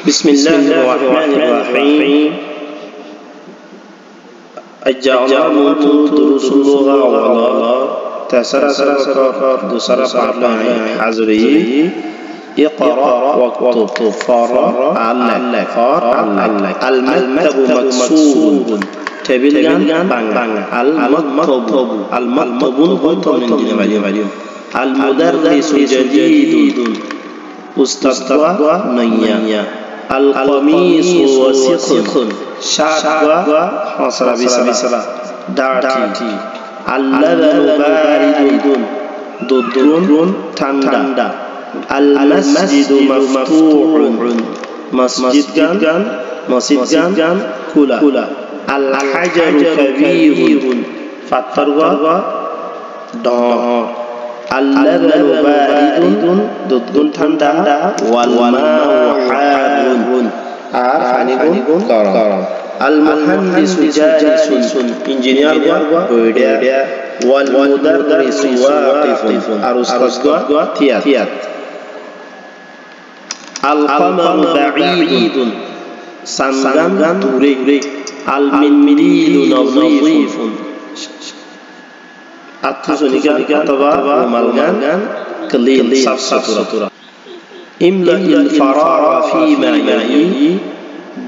بسم الله الرحمن الرحيم. أجعل دروس اللغة ولا تسرى سرقات دسرى فعلان حزري اقرأ واكتب فر علق المكتب مكسور تبلغان بان المكتب هو من جنبه المدرس جديد أستاذ نيا القميص وسخ شعب حصر بسلا دارتي اللبن بارد ضد تندا المسجد مفتوح مسجد كلا الحجر كبير فتروى دار اللبن بارد ضد تندا والماء حار كرم المهندس جالس انجينير بوديا والمدرس واقف أرسطو تيات القمر بعيد سنغان توري المنديل نظيف أتوسونيكا أتبا ومالغان كلين سطورة املأ الفراغ فيما يلي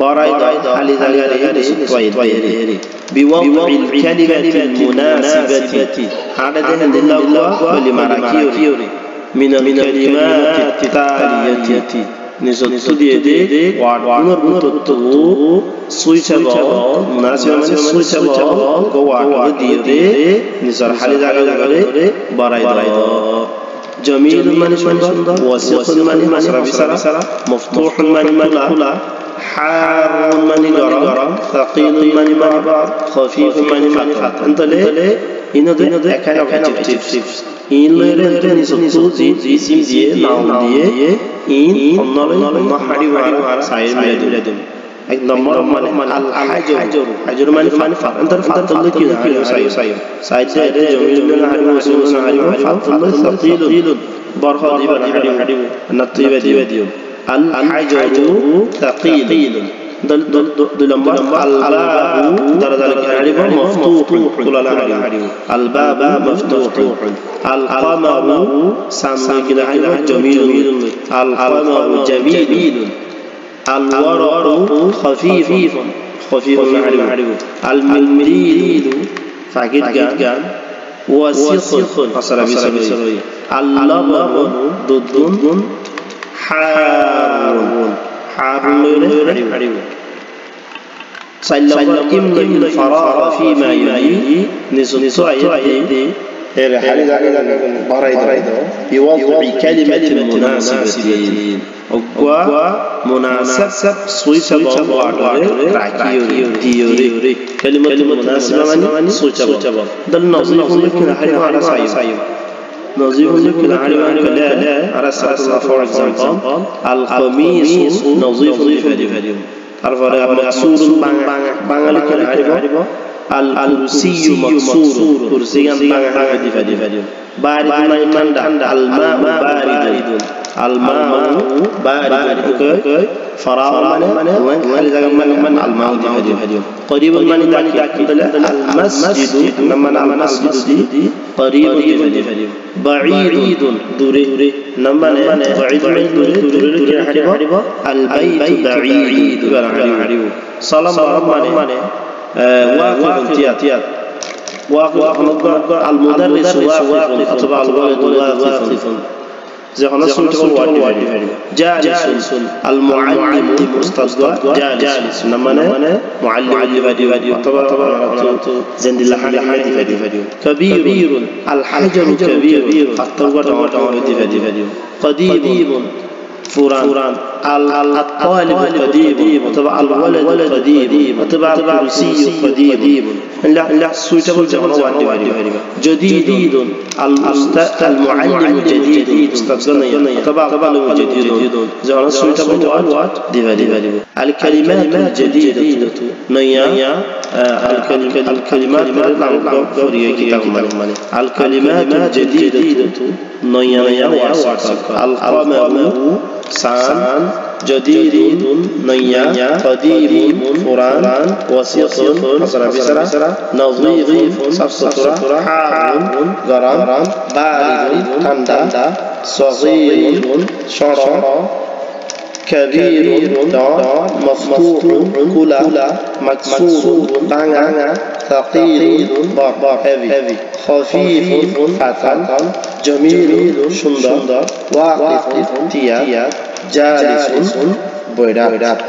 برايد حالي ذلك بوضع الكلمة المناسبة هذا دهن الله ولمراكيوري من الكلمات التالية نسوت دي وعدنر بطو سويتبال مناسبة من سويتبال وعدنر دي نسار حالي ذلك برايد جميل من سندر وسيق من مسرى مفتوح من كلا حار من غرام ثقيل من بار خفيف من فتحة انت ليه إنه ده kind of adjectives إن لره نسوت اسم دي noun دي إن قلنا حري وارا ساير ميلادون एक नंबर मन الحجر من فر انت فات الله كده ساير سايد جميل من حري وسوس حري فات الله ثقيل برخا دي نطيب دي الحجر ثقيل دلمبر الباب درجة الحريم مفتوح كل الحريم الباب مفتوح القمر سامي كده جميل القمر جميل الورق خفيف الحريم المنديل فاكيد جان وسخ أصلا بيسوي اللبن ضد حار حريم سلم املأ الفراغ فيما يلي نسوت آياتي بوضع كلمة مناسبة مناسب سويتبال راكيوري كلمة مناسبة من سويتبال ده النظيف يمكن حريم على سايم نظيف يمكن حريم على على سايم for example القميص نظيف لفديم عرف مكسور بانغالي كده حريم الكرسي مكسور كرسي بانغالي فديم بارد من الماء بارد فراغ من الماء قريب من المسجد من المسجد قريب بعيد دوري نمن بعيد من البيت بعيد سلام من واقف تيات واقف المدرس واقف أتبع الولد واقف زهنا سنتقول جالس المعلم أستاذ جالس نمنا معلم فديو طبعا زند الله فديو كبير الحجر كبير الطور فديو قديم فران الطالب قديم تبع الولد قديم تبع الكرسي قديم لا سويتبل جديد المعلم جديد استاذنا تبع جديد زمان سويتبل الكلمات الجديدة نيا الكلمات الكلمات الجديدة نيا القمر san jadidun naya qadimun furan wasiqun asra bisara nadhifun safsutura haun garam baridun tanda saghirun shara kabirun maftuhun kula maksurun tanga thaqilun heavy khafifun fatan jamilun sundar waqifun tiyat jalisun boyrat